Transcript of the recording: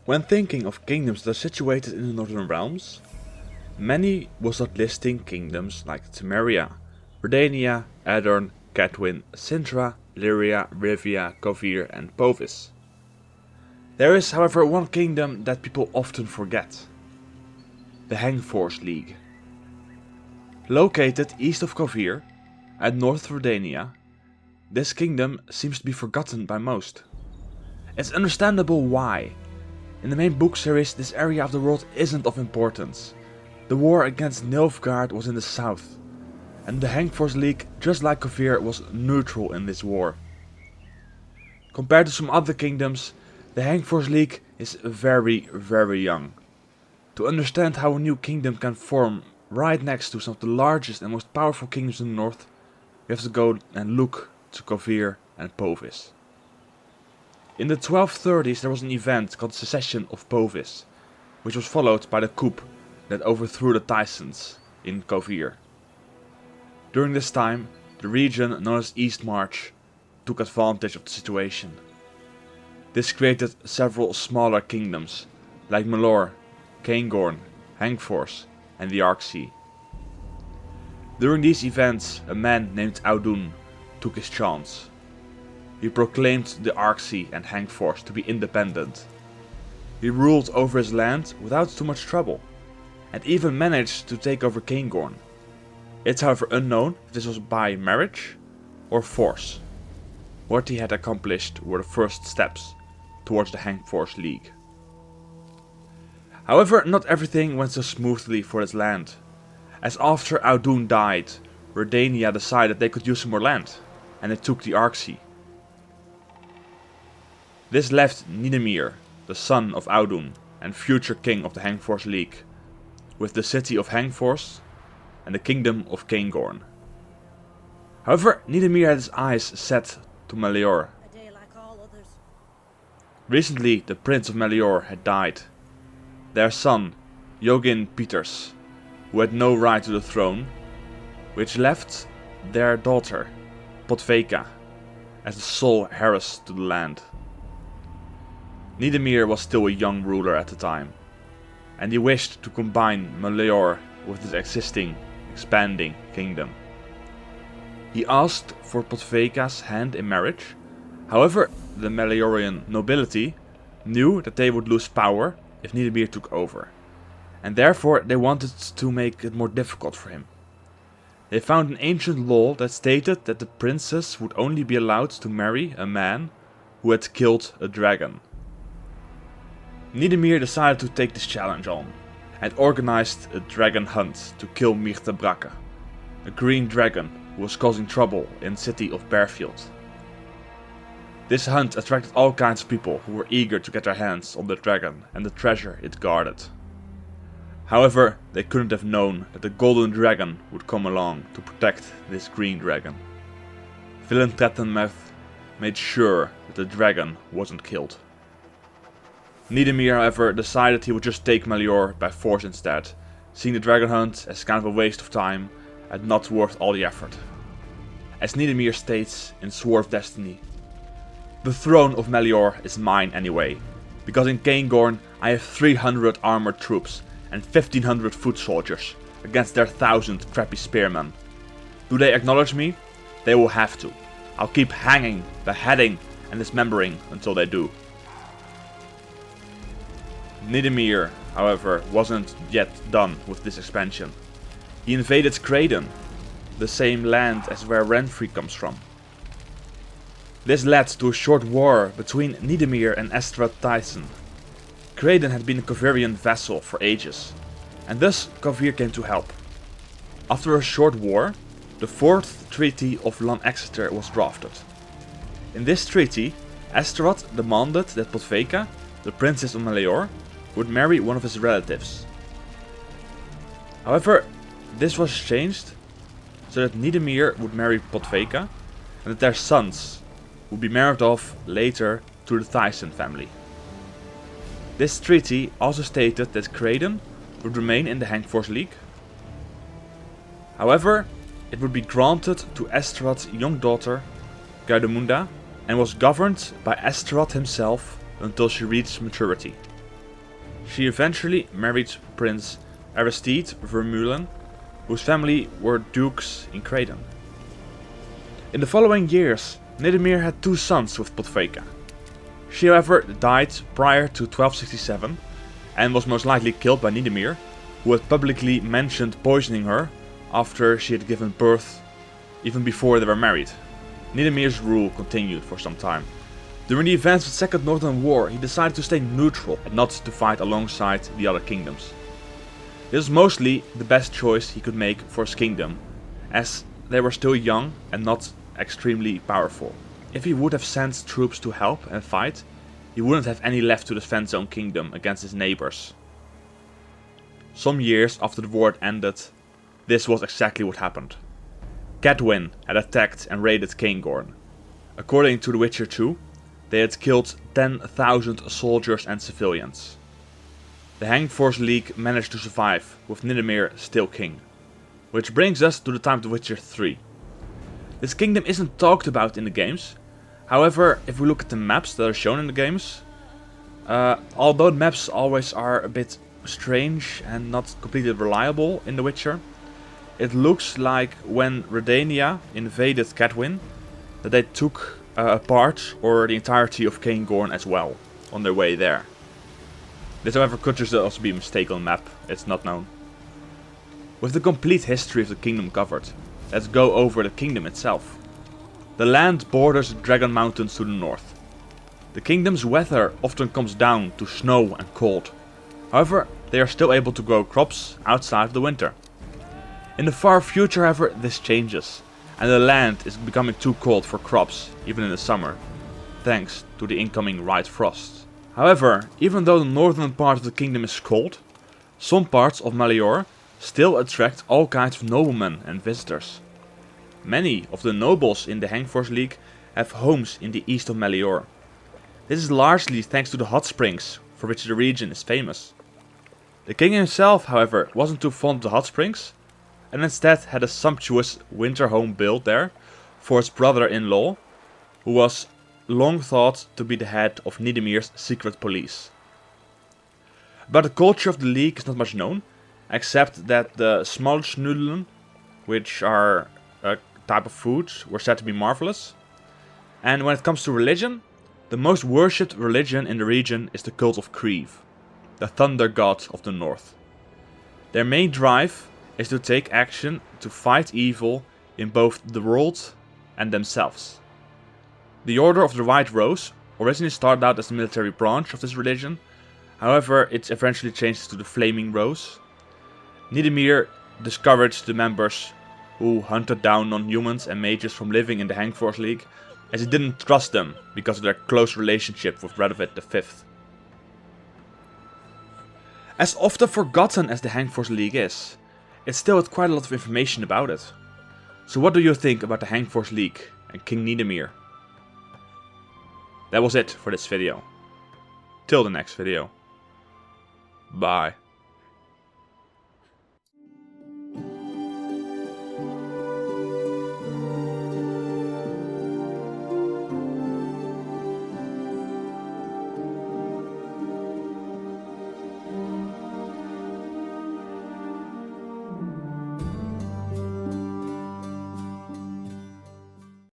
When thinking of kingdoms that are situated in the Northern Realms, many will start listing kingdoms like Temeria, Redania, Aedirn, Cadwyn, Sintra, Lyria, Rivia, Kovir and Bovis. There is however one kingdom that people often forget. The Hengfors League. Located east of Kovir and north of Redania, this kingdom seems to be forgotten by most. It's understandable why. In the main book series, this area of the world isn't of importance. The war against Nilfgaard was in the south, and the Hengfors League, just like Kovir, was neutral in this war. Compared to some other kingdoms, the Hengfors League is very young. To understand how a new kingdom can form right next to some of the largest and most powerful kingdoms in the north, we have to go and look to Kovir and Bovis. In the 1230s there was an event called the Secession of Bovis, which was followed by the coup that overthrew the Tysons in Kovir. During this time, the region known as Eastmarch took advantage of the situation. This created several smaller kingdoms, like Malor, Caingorn, Hengfors and the Arksea. During these events, a man named Audun took his chance. He proclaimed the Arksea and Hengfors to be independent. He ruled over his land without too much trouble, and even managed to take over Caingorn. It's however unknown if this was by marriage or force. What he had accomplished were the first steps towards the Hengfors League. However, not everything went so smoothly for his land, as after Audun died, Redania decided they could use some more land, and they took the Arksea. This left Niedamir, the son of Audun and future king of the Hengfors League, with the city of Hengfors and the kingdom of Caingorn. However, Niedamir had his eyes set to Melior. Recently, the Prince of Melior had died. Their son, Jogin Peters, who had no right to the throne, which left their daughter, Potveka, as the sole heiress to the land. Niedamir was still a young ruler at the time, and he wished to combine Melior with his existing, expanding kingdom. He asked for Potveka's hand in marriage. However, the Meliorian nobility knew that they would lose power if Niedamir took over, and therefore they wanted to make it more difficult for him. They found an ancient law that stated that the princess would only be allowed to marry a man who had killed a dragon. Niedamir decided to take this challenge on, and organized a dragon hunt to kill Mirte Brakke, a green dragon who was causing trouble in the city of Bearfield. This hunt attracted all kinds of people who were eager to get their hands on the dragon and the treasure it guarded. However, they couldn't have known that the golden dragon would come along to protect this green dragon. Villain Trettenmouth made sure that the dragon wasn't killed. Niedamir, however, decided he would just take Melior by force instead, seeing the dragon hunt as kind of a waste of time and not worth all the effort. As Niedamir states in Sword of Destiny, "The throne of Melior is mine anyway, because in Caingorn I have 300 armored troops and 1500 foot soldiers against their 1000 crappy spearmen. Do they acknowledge me? They will have to. I'll keep hanging, beheading and dismembering until they do." Niedamir, however, wasn't yet done with this expansion. He invaded Craden, the same land as where Renfri comes from. This led to a short war between Niedamir and Estrad Tyson. Craden had been a Kovirian vassal for ages, and thus Kovir came to help. After a short war, the 4th Treaty of Lan Exeter was drafted. In this treaty, Estrad demanded that Potveka, the princess of Melior, would marry one of his relatives. However, this was changed so that Niedamir would marry Potveka and that their sons would be married off later to the Tyson family. This treaty also stated that Craden would remain in the Hengfors League. However, it would be granted to Estrad's young daughter, Gardemunda, and was governed by Estrad himself until she reached maturity. She eventually married Prince Aristide Vermeulen, whose family were dukes in Creighton. In the following years, Niedamir had 2 sons with Potfeka. She however died prior to 1267 and was most likely killed by Niedamir, who had publicly mentioned poisoning her after she had given birth, even before they were married. Niedamir's rule continued for some time. During the events of the Second Northern War, he decided to stay neutral and not to fight alongside the other kingdoms. This was mostly the best choice he could make for his kingdom, as they were still young and not extremely powerful. If he would have sent troops to help and fight, he wouldn't have any left to defend his own kingdom against his neighbors. Some years after the war had ended, this was exactly what happened. Cadwyn had attacked and raided Cairngorm. According to The Witcher 2, they had killed 10,000 soldiers and civilians. The Hengfors League managed to survive, with Niedamir still king. Which brings us to the time of The Witcher 3. This kingdom isn't talked about in the games. However, if we look at the maps that are shown in the games, although the maps always are a bit strange and not completely reliable in The Witcher, it looks like when Redania invaded Cadwyn, that they took a part or the entirety of Cairngorm as well on their way there. This however could just also be a mistake on the map, it's not known. With the complete history of the kingdom covered, let's go over the kingdom itself. The land borders the Dragon Mountains to the north. The kingdom's weather often comes down to snow and cold. However, they are still able to grow crops outside of the winter. In the far future, however, this changes, and the land is becoming too cold for crops, even in the summer, thanks to the incoming white frost. However, even though the northern part of the kingdom is cold, some parts of Melior still attract all kinds of noblemen and visitors. Many of the nobles in the Hengfors League have homes in the east of Melior. This is largely thanks to the hot springs, for which the region is famous. The king himself, however, wasn't too fond of the hot springs, and instead had a sumptuous winter home built there for his brother-in-law, who was long thought to be the head of Niedamir's secret police. About the culture of the league is not much known, except that the smalsnudelen, which are a type of food, were said to be marvelous. And when it comes to religion, the most worshipped religion in the region is the cult of Creve, the thunder god of the north. Their main drive is to take action to fight evil in both the world and themselves. The Order of the White Rose originally started out as the military branch of this religion, however it eventually changed to the Flaming Rose. Niedamir discouraged the members who hunted down non-humans and mages from living in the Hengfors League, as he didn't trust them because of their close relationship with Radovid V. As often forgotten as the Hengfors League is, it still had quite a lot of information about it. So what do you think about the Hengfors League and King Niedamir? That was it for this video. Till the next video. Bye.